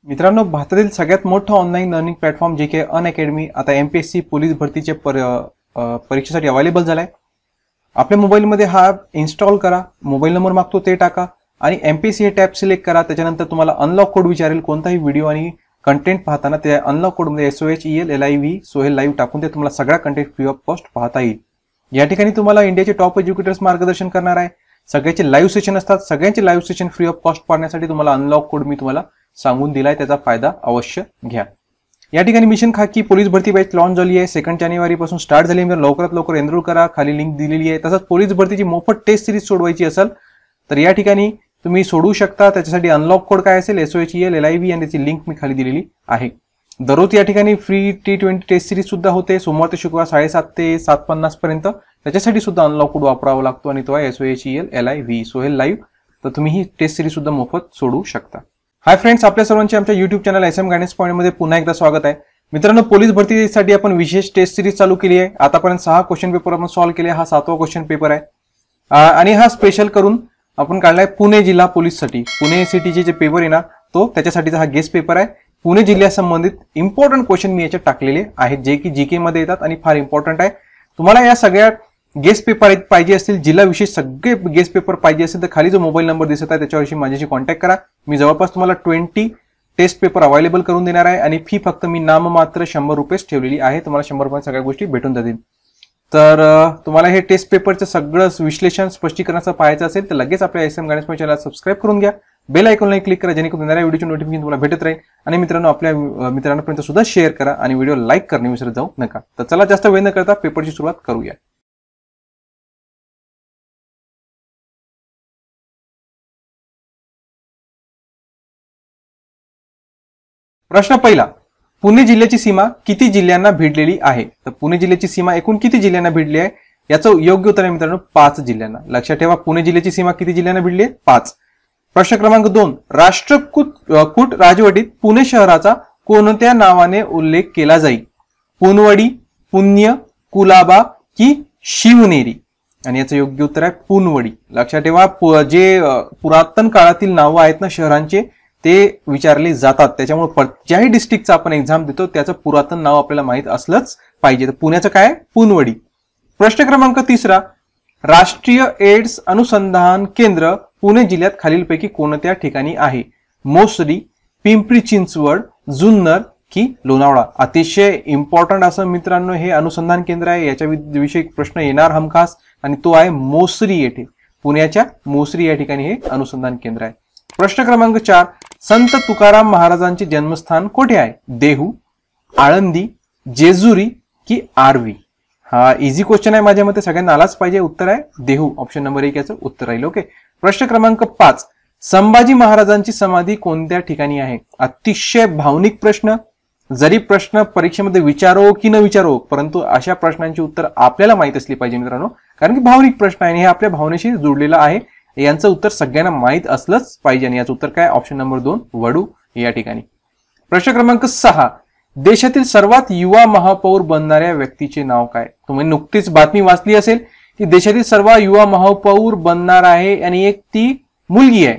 मित्रांनो, भारतातील सगळ्यात मोठं ऑनलाईन लर्निंग प्लॅटफॉर्म जे के अनअकॅडमी आता एमपीएससी पोलीस भरतीचे परीक्षेसाठी अवेलेबल झालाय. आपल्या मोबाईलमध्ये हा इन्स्टॉल करा, मोबाईल नंबर मागतो ते टाका आणि एमपीएससी हे टॅब सिलेक्ट करा. त्याच्यानंतर तुम्हाला अनलॉक कोड विचारेल. कोणताही व्हिडिओ आणि कंटेंट पाहताना त्या अनलॉक कोडमध्ये SOHELLIV सोहेल लाईव्ह टाकून ते तुम्हाला सगळा कंटेंट फ्री ऑफ कॉस्ट पाहता येईल. या ठिकाणी तुम्हाला इंडियाचे टॉप एज्युकेटर्स मार्गदर्शन करणार आहे. सगळ्याचे लाईव्ह सेशन असतात. सगळ्यांचे live session free of cost पाहण्यासाठी तुम्हाला अनलॉक कोड मी तुम्हाला सांगून दिलाय, त्याचा फायदा अवश्य घ्या. या ठिकाणी मिशन खाकी पोलीस भरती बॅच लॉन्च झाली आहे. 2 जानेवारी पासून स्टार्ट झाली आहे. लवकरात लवकर एनरोल करा, खाली लिंक दिलेली आहे. तसंच पोलीस भरतीची मोफत टेस्ट सिरीज सोडवायची असेल तर या ठिकाणी तुम्ही सोडवू शकता. त्याच्यासाठी अनलॉक कोड काय असेल SOHELLIV आणि त्याची लिंक मी खाली दिलेली आहे. दररोज या ठिकाणी फ्री T20 टेस्ट सिरीज सुद्धा होते, सोमवार ते शुक्रवार 7:30 ते 7:50 पर्यंत. त्याच्यासाठी सुद्धा अनलॉक कोड वापरावा लागतो आणि तो आहे SOHELLIV सोहेल लाईव्ह. तर तुम्ही ही टेस्ट सिरीज सुद्धा मोफत सोडवू शकता. हाय फ्रेंड्स, आपल्या सर्वांचे आमच्या YouTube channel SM guidance point मध्ये पुन्हा एकदा स्वागत आहे. मित्रांनो, पोलीस भरतीसाठी आपण विशेष टेस्ट सिरीज चालू केली आहे. आतापर्यंत 6 क्वेश्चन पेपर आपण सॉल्व्ह केले. हा 7वा क्वेश्चन पेपर आहे आणि हा स्पेशल करून आपण काढलाय पुणे जिल्हा पोलीससाठी. पुणे सिटीचे जे पेपर येणार तो त्याच्यासाठीचा हा गेस्ट पेपर आहे. पुणे जिल्ह्यासंबंधित इम्पॉर्टंट क्वेश्चन मी याच्यात टाकलेले आहेत, जे की जीके मध्ये येतात आणि फार इम्पॉर्टंट आहे. तुम्हाला या सगळ्या गेस्ट पेपर पाहिजे असतील, जिल्हा विशेष सगळे गेस्ट पेपर पाहिजे असेल तर खाली जो मोबाईल नंबर दिसत आहे त्याच्यावरशी माझ्याशी कॉन्टॅक्ट करा. मी जवळपास तुम्हाला 20 टेस्ट पेपर अवेलेबल करून देणार आहे आणि फी फक्त मी नाममात्र 100 रुपयेच ठेवलेली आहे. तुम्हाला 100 रुपयात सगळ्या गोष्टी भेटून जातील. तर तुम्हाला हे टेस्ट पेपरचं सगळं विश्लेषण स्पष्टीकरणाचं पाहायचं असेल तर लगेच आपल्या SM गायडन्स पॉइंट चॅनलला सबस्क्राईब करून घ्या. बेल आयकॉनला क्लिक करा, जेणेकरून येणाऱ्या व्हिडिओची नोटिफिकेशन तुम्हाला भेटत राहील. आणि मित्रांनो, आपल्या मित्रांपर्यंत सुद्धा शेअर करा आणि व्हिडिओ लाईक करणे विसरत जाऊ नका. तर चला, जास्त वेळ न करता पेपरची सुरुवात करूया. प्रश्न पहिला, पुणे जिल्ह्याची सीमा किती जिल्ह्यांना भिडलेली आहे? तर पुणे जिल्ह्याची सीमा एकूण किती जिल्ह्यांना भिडली आहे? याचं योग्य उत्तर आहे मित्रांनो 5 जिल्ह्यांना. लक्षात ठेवा, पुणे जिल्ह्याची सीमा किती जिल्ह्यांना भिडली आहे? 5. प्रश्न क्रमांक 2, राष्ट्रकूट राजवटीत पुणे शहराचा कोणत्या नावाने उल्लेख केला जाईल? पुनवडी, पुण्य, कुलाबा की शिवनेरी? आणि याचं योग्य उत्तर आहे पुनवडी. लक्षात ठेवा, जे पुरातन काळातील नावं आहेत ना शहरांचे, ते विचारले जातात. त्याच्यामुळे ज्याही डिस्ट्रिक्टचा आपण एक्झाम देतो त्याचं पुरातन नाव आपल्याला माहित असलंच पाहिजे. तर पुण्याचं काय? पुनवडी. प्रश्न क्रमांक 3, राष्ट्रीय एड्स अनुसंधान केंद्र पुणे जिल्ह्यात खालीलपैकी कोणत्या ठिकाणी आहे? मोसरी, पिंपरी चिंचवड, जुन्नर की लोणावळा? अतिशय इम्पॉर्टंट असं मित्रांनो हे अनुसंधान केंद्र आहे. याच्या विषयी प्रश्न येणार हमखास आणि तो आहे मोसरी येथे. पुण्याच्या मोसरी या ठिकाणी हे अनुसंधान केंद्र आहे. प्रश्न क्रमांक 4, संत तुकाराम महाराजांचे जन्मस्थान कोठे आहे? देहू, आळंदी, जेजुरी की आर्वी? हा इझी क्वेश्चन आहे, माझ्या मते सगळ्यांना आलाच पाहिजे. उत्तर आहे देहू. ऑप्शन नंबर 1 याचं उत्तर राहील. ओके. प्रश्न क्रमांक 5, संभाजी महाराजांची समाधी कोणत्या ठिकाणी आहे? अतिशय भावनिक प्रश्न. जरी प्रश्न परीक्षेमध्ये विचारो की न विचारो, परंतु अशा प्रश्नांची उत्तर आपल्याला माहित असली पाहिजे मित्रांनो, कारण की भावनिक प्रश्न आहे आणि हे आपल्या भावनेशी जोडलेला आहे. यांचं उत्तर सगळ्यांना माहित असलंच पाहिजे आणि याचं उत्तर काय? ऑप्शन नंबर 2 वडू या ठिकाणी. प्रश्न क्रमांक 6, देशातील सर्वात युवा महापौर बनणाऱ्या व्यक्तीचे नाव काय? तुम्ही नुकतीच बातमी वाचली असेल की देशातील सर्वात युवा महापौर बनणार आहे आणि एक ती मुलगी आहे.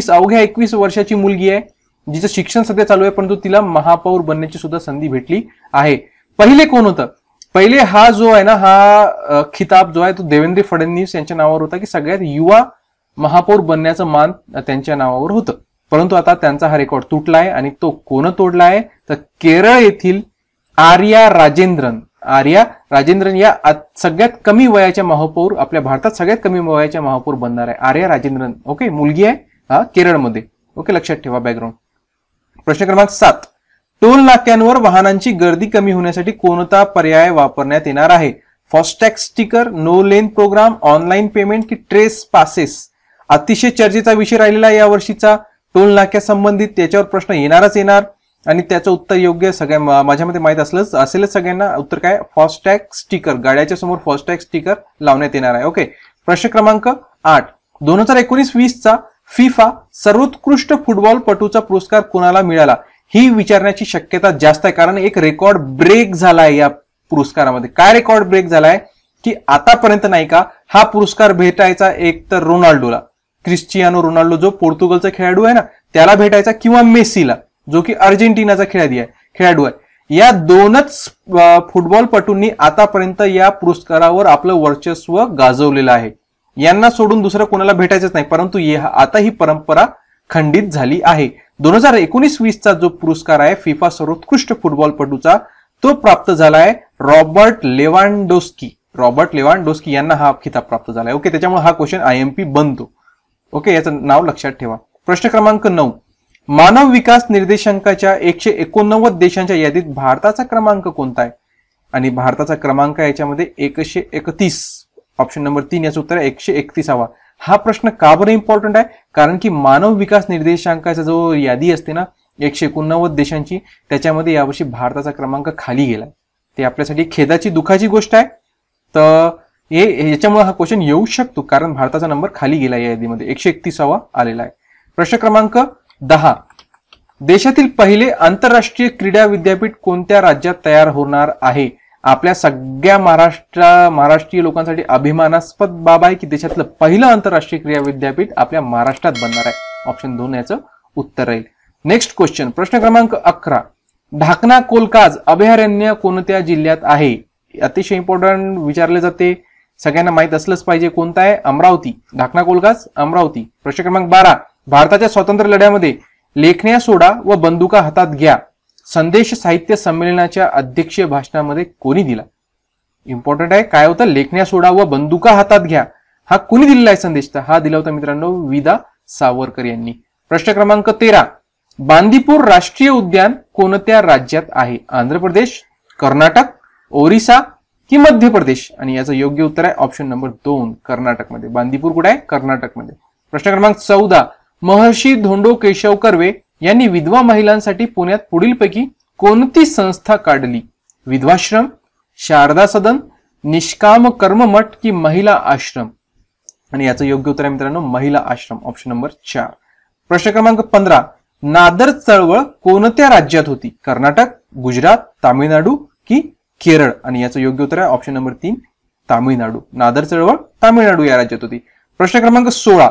अवघ्या 21 वर्षाची मुलगी आहे, जिचं शिक्षण सध्या चालू आहे, परंतु तिला महापौर बनण्याची सुद्धा संधी भेटली आहे. पहिले कोण होतं? पहिले हा जो आहे ना, हा खिताब जो आहे तो देवेंद्र फडणवीस यांच्या नावावर होता की सगळ्यात युवा महापौर बनण्याचं मान त्यांच्या नावावर होतं. परंतु आता त्यांचा हा रेकॉर्ड तुटलाय आणि तो कोण तोडला आहे? तर केरळ येथील आर्या राजेंद्रन या सगळ्यात कमी वयाच्या महापौर, आपल्या भारतात सगळ्यात कमी वयाच्या महापौर बनणार आहे आर्या राजेंद्रन. ओके, मुलगी आहे, हा केरळमध्ये. ओके, लक्षात ठेवा बॅकग्राऊंड. प्रश्न क्रमांक 7, टोल नाक्यांवर वाहनांची गर्दी कमी होण्यासाठी कोणता पर्याय वापरण्यात येणार आहे? फास्टॅग स्टिकर, नो लेन प्रोग्राम, ऑनलाईन पेमेंट की ट्रेस पासेस? अतिशय चर्चेचा विषय राहिलेला या वर्षीचा टोल नाक्या संबंधित. त्याच्यावर प्रश्न येणार आणि त्याचं उत्तर योग्य सगळ्या माझ्या मध्ये माहित असेलच सगळ्यांना. उत्तर काय? FASTag sticker. गाड्याच्या समोर फास्टॅग स्टिकर लावण्यात येणार आहे. ओके. प्रश्न क्रमांक 8, 2019-20चा फिफा सर्वोत्कृष्ट फुटबॉल पटूचा पुरस्कार कोणाला मिळाला? ही विचारण्याची शक्यता जास्त आहे, कारण एक रेकॉर्ड ब्रेक झालाय या पुरस्कारामध्ये. काय रेकॉर्ड ब्रेक झालाय की आतापर्यंत नाही का हा पुरस्कार भेटायचा एक तर रोनाल्डोला, क्रिस्टियानो रोनाल्डो जो पोर्तुगलचा खेळाडू आहे ना त्याला भेटायचा, किंवा मेसीला जो की अर्जेंटिनाचा खेळाडू आहे। या दोनच फुटबॉलपटूंनी आतापर्यंत या पुरस्कारावर आपलं वर्चस्व गाजवलेलं आहे। यांना सोडून दुसरं कोणाला भेटायचंच नाही, परंतु आता ही परंपरा खंडित झाली आहे। 2019-20 चा जो पुरस्कार आहे फिफा सर्वोत्कृष्ट फुटबॉलपटूचा तो प्राप्त झाला आहे रॉबर्ट लेवांडोस्की यांना हा खिताब प्राप्त झाला आहे। ओके, त्याच्यामुळे हा क्वेश्चन IMP बनतो। ओके, याचं नाव लक्षात ठेवा। प्रश्न क्रमांक 9, मानव विकास निर्देशांकाच्या 189 देशांच्या यादीत भारताचा क्रमांक कोणता आहे? आणि भारताचा क्रमांक याच्यामध्ये 131, ऑप्शन नंबर 3 याचं उत्तर आहे 131वा। हा प्रश्न का बरं इम्पॉर्टंट आहे? कारण की मानव विकास निर्देशांकाचा जो यादी असते ना 189 देशांची, त्याच्यामध्ये यावर्षी भारताचा क्रमांक खाली गेलाय। ते आपल्यासाठी खेदाची दुःखाची गोष्ट आहे। तर याच्यामुळे हा क्वेश्चन येऊ शकतो, कारण भारताचा नंबर खाली गेला या यादीमध्ये, 131वा आलेला आहे। प्रश्न क्रमांक 10, देशातील पहिले आंतरराष्ट्रीय क्रीडा विद्यापीठ कोणत्या राज्यात तयार होणार आहे? आपल्या सगळ्या महाराष्ट्रीय लोकांसाठी अभिमानास्पद बाब आहे की देशातलं पहिलं आंतरराष्ट्रीय क्रीडा विद्यापीठ आपल्या महाराष्ट्रात बनणार आहे। ऑप्शन 2 याचं उत्तर राहील। नेक्स्ट क्वेश्चन, प्रश्न क्रमांक 11, ढाकणा कोलकाज अभयारण्य कोणत्या जिल्ह्यात आहे? अतिशय इम्पॉर्टंट विचारले जाते, सगळ्यांना माहित असलंच पाहिजे। कोणता आहे? अमरावती। ढाकणा कोलकाज अमरावती। प्रश्न क्रमांक 12, भारताच्या स्वातंत्र्य लढ्यामध्ये लेखण्या सोडा व बंदुका हातात घ्या संदेश साहित्य संमेलनाच्या अध्यक्षीय भाषणामध्ये कोणी दिला? इम्पॉर्टंट आहे, काय होतं? लेखण्या सोडा व बंदुका हातात घ्या हा कोणी दिलेला आहे संदेश? तर हा दिला होता मित्रांनो विदा सावरकर यांनी। प्रश्न क्रमांक 13, बांदीपूर राष्ट्रीय उद्यान कोणत्या राज्यात आहे? आंध्र प्रदेश, कर्नाटक, ओरिसा की मध्य प्रदेश? आणि याचं योग्य उत्तर आहे ऑप्शन नंबर 2 कर्नाटकमध्ये। बांदीपूर कुठे आहे? कर्नाटकमध्ये। प्रश्न क्रमांक 14, महर्षी धोंडो केशव कर्वे यांनी विधवा महिलांसाठी पुण्यात पुढीलपैकी कोणती संस्था काढली? विधवाश्रम, शारदा सदन, निष्काम कर्ममठ की महिला आश्रम? आणि याचं योग्य उत्तर आहे मित्रांनो महिला आश्रम, ऑप्शन नंबर 4। प्रश्न क्रमांक 15, नादर चळवळ कोणत्या राज्यात होती? कर्नाटक, गुजरात, तामिळनाडू की केरळ? आणि याचं योग्य उत्तर आहे ऑप्शन नंबर 3 तामिळनाडू। नादर चळवळ तामिळनाडू या राज्यात होती। प्रश्न क्रमांक 16,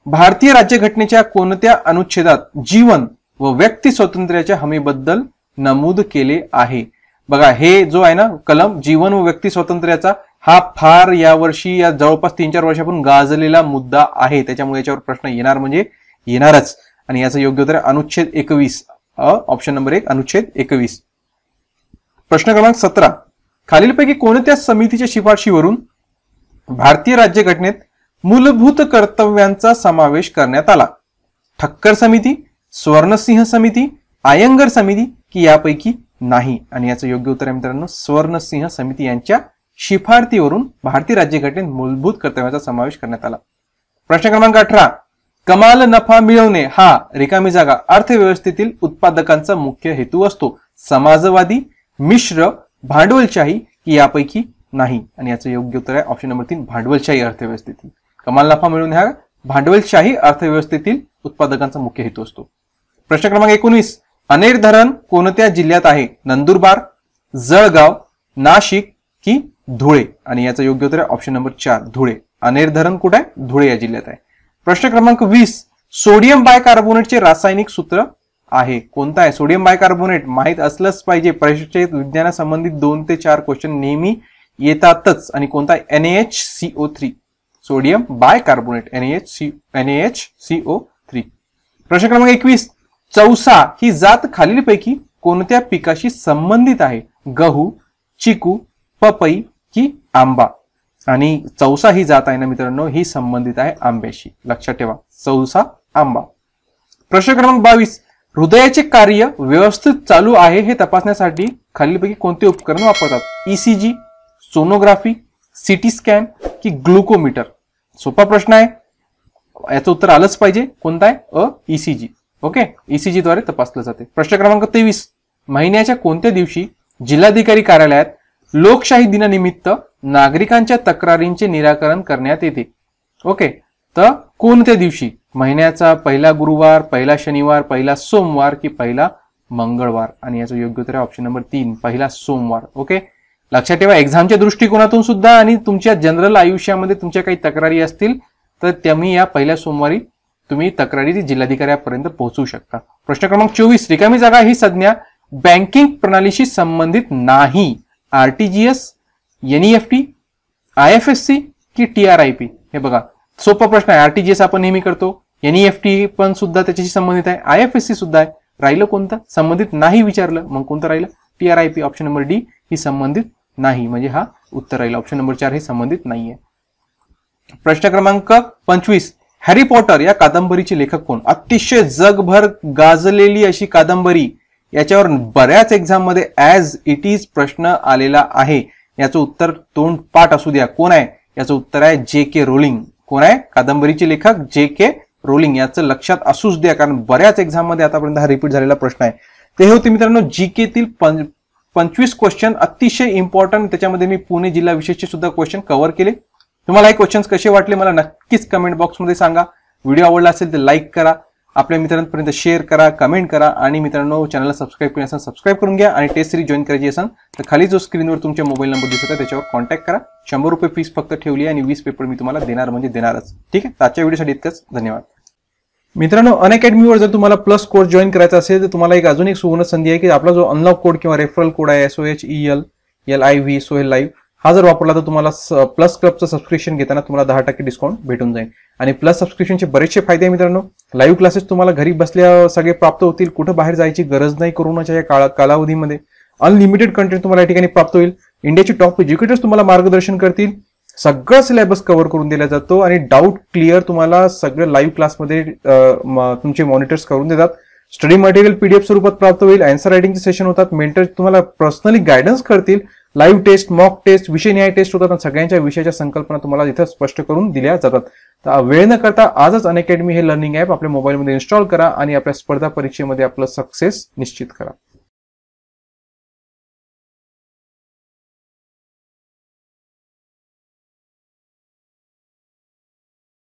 भारतीय राज्यघटनेच्या कोणत्या अनुच्छेदात जीवन व व्यक्ती स्वातंत्र्याच्या हमीबद्दल नमूद केले आहे? बघा, हे जो आहे ना कलम जीवन व व्यक्ती स्वातंत्र्याचा, हा फार यावर्षी या जवळपास 3-4 वर्षापासून गाजलेला मुद्दा आहे। त्याच्यामुळे याच्यावर प्रश्न येणार म्हणजे येणारच। आणि याचं योग्य उत्तर आहे अनुच्छेद 21, ऑप्शन नंबर 1 अनुच्छेद 21। प्रश्न क्रमांक 17, खालीलपैकी कोणत्या समितीच्या शिफारशीवरून भारतीय राज्यघटनेत मूलभूत कर्तव्यांचा समावेश करण्यात आला? ठक्कर समिती, स्वर्णसिंह समिती, आयंगर समिती की यापैकी नाही? आणि याचं योग्य उत्तर आहे मित्रांनो स्वर्णसिंह समिती यांच्या शिफारशीवरून भारतीय राज्यघटनेत मूलभूत कर्तव्यांचा समावेश करण्यात आला। प्रश्न क्रमांक 18, कमाल नफा मिळवणे हा रिकामी जागा अर्थव्यवस्थेतील उत्पादकांचा मुख्य हेतू असतो? समाजवादी, मिश्र, भांडवलशाही की यापैकी नाही? आणि याचं योग्य उत्तर आहे ऑप्शन नंबर 3 भांडवलशाही अर्थव्यवस्थेतील। कमाल नफा मिळवणे हा भांडवलशाही अर्थव्यवस्थेतील उत्पादकांचा मुख्य हेतू असतो। प्रश्न क्रमांक 19, अनेर धरण कोणत्या जिल्ह्यात आहे? नंदुरबार, जळगाव, नाशिक की धुळे? आणि याचं योग्य उत्तर आहे ऑप्शन नंबर 4 धुळे। अनेर धरण कुठे आहे? धुळे या जिल्ह्यात आहे। प्रश्न क्रमांक 20, सोडियम बायकार्बोनेटचे रासायनिक सूत्र आहे? कोणता आहे? सोडियम बायकार्बोनेट माहित असलंच पाहिजे, परीक्षेत विज्ञानासंबंधित 2 ते 4 क्वेश्चन नेहमी येतातच। आणि कोणता आहे? NaHCO3, sodium bicarbonate NaHCO3। प्रश्न क्रमांक 21, चौसा ही जात खालीलपैकी कोणत्या पिकाशी संबंधित आहे? गहू, चिकू, पपई की आंबा? आणि चौसा ही जात आहे ना मित्रांनो ही संबंधित आहे आंब्याशी, लक्षात ठेवा चौसा आंबा। प्रश्न क्रमांक 22, हृदयाचे कार्य व्यवस्थित चालू आहे हे तपासण्यासाठी खालीलपैकी कोणते उपकरण वापरतात? ECG, सोनोग्राफी, सिटी स्कॅन की ग्लुकोमीटर? सोपा प्रश्न आहे, याचं उत्तर आलंच पाहिजे। कोणता आहे? ECG। ओके, ECG द्वारे तपासलं जाते। प्रश्न क्रमांक 23, महिन्याच्या कोणत्या दिवशी जिल्हाधिकारी कार्यालयात लोकशाही दिनानिमित्त नागरिकांच्या तक्रारींचे निराकरण करण्यात येते? ओके, तर कोणत्या दिवशी? महिन्याचा पहिला गुरुवार, पहिला शनिवार, पहिला सोमवार की पहिला मंगळवार? आणि याचं योग्य उत्तर आहे ऑप्शन नंबर 3 पहिला सोमवार। ओके, लक्षात ठेवा एक्झामच्या दृष्टिकोनातून सुद्धा आणि तुमच्या जनरल आयुष्यामध्ये तुमच्या काही तक्रारी असतील तर तुम्ही या पहिल्या सोमवारी तुम्ही तक्रारी जिल्हाधिकाऱ्यापर्यंत पोहोचवू शकता. प्रश्न क्रमांक 24, रिकामी जागा ही संज्ञा बँकिंग प्रणालीशी संबंधित नाही. आरटीजीएस, एनईएफटी, आयएफएससी की टीआरआयपी? हे बघा सोपा प्रश्न आहे. आरटीजीएस आपण नेहमी करतो, एनईएफटी पण सुद्धा त्याच्याशी संबंधित आहे, आयएफएससी सुद्धा आहे. राहिलं कोणतं? संबंधित नाही विचारलं, मग कोणतं राहिलं? टीआरआयपी. ऑप्शन नंबर डी ही संबंधित नाही, म्हणजे हा उत्तर राहील. ऑप्शन नंबर 4 हे संबंधित नाहीये. प्रश्न क्रमांक 25, हॅरी पॉटर या कादंबरीचे लेखक कोण? अतिशय जगभर गाजलेली अशी कादंबरी, याच्यावर बऱ्याच एक्झाम मध्ये ऍज इट इज प्रश्न आलेला आहे. याचं उत्तर तोंड पाठ असू द्या. कोण आहे? याचं उत्तर आहे जे.के. रोलिंग. कोण आहे? कादंबरीचे लेखक जे.के. रोलिंग. याचं लक्षात असूच द्या, कारण बऱ्याच एक्झाम मध्ये आतापर्यंत हा रिपीट झालेला प्रश्न आहे. ते होते मित्रांनो जीके तील 25 क्वेश्चन अतिशय इम्पॉर्टंट. त्याच्यामध्ये मी पुणे जिल्हा विशेषचे सुद्धा क्वेश्चन कव्हर केले. तुम्हाला हे क्वेश्चन्स कसे वाटले मला नक्कीच कमेंट बॉक्समध्ये सांगा. व्हिडिओ आवडला असेल तर लाईक करा, आपल्या मित्रांपर्यंत शेअर करा, कमेंट करा आणि मित्रांनो चॅनलला सबस्क्राईब केलं असेल सबस्क्राईब करून घ्या. आणि टेस्ट सिरीज जॉईन करायची असेल तर खाली जो स्क्रीनवर तुमच्या मोबाईल नंबर दिसत आहे त्याच्यावर कॉन्टॅक्ट करा. 100 रुपये फीस फक्त ठेवली आहे आणि 20 पेपर मी तुम्हाला देणार म्हणजे देणारच. ठीक आहे. आजच्या व्हिडिओसाठी इतकंच. धन्यवाद मित्रांनो. अनअकॅडमीवर जर तुम्हाला प्लस कोर्स जॉईन करायचा असेल तर तुम्हाला अजून एक सुवर्ण संधी आहे की आपला जो अनलॉक कोड किंवा रेफरल कोड आहे SOHELLIV सोहेल लाईव्ह हा जर वापरला तर तुम्हाला प्लस क्लबचं सबस्क्रिप्शन घेताना तुम्हाला 10% डिस्काउंट भेटून जाईल. आणि प्लस सबस्क्रिप्शनचे बरेचसे फायदे आहे मित्रांनो. लाईव्ह क्लासेस तुम्हाला घरी बसल्या सगळे प्राप्त होतील. कुठं बाहेर जायची गरज नाही कोरोनाच्या या कालावधीमध्ये. अनलिमिटेड कंटेंट तुम्हाला या ठिकाणी प्राप्त होईल. इंडियाचे टॉप एज्युकेटर्स तुम्हाला मार्गदर्शन करतील. सगळं सिलेबस कव्हर करून दिला जातो आणि डाऊट क्लिअर तुम्हाला सगळं लाईव्ह क्लासमध्ये तुमचे मॉनिटर्स करून देतात. स्टडी मटेरियल पीडीएफ स्वरूपात प्राप्त होईल. आन्सर रायटिंगचे सेशन होतात. मेंटर तुम्हाला पर्सनली गायडन्स करतील. लाईव्ह टेस्ट, मॉक टेस्ट, विषय न्याय टेस्ट होतात आणि सगळ्यांच्या विषयाच्या संकल्पना तुम्हाला इथं स्पष्ट करून दिल्या जातात. तर वेळ न करता आजच अनअकॅडमी हे लर्निंग ॲप आपल्या मोबाईलमध्ये इन्स्टॉल करा आणि आपल्या स्पर्धा परीक्षेमध्ये आपलं सक्सेस निश्चित करा.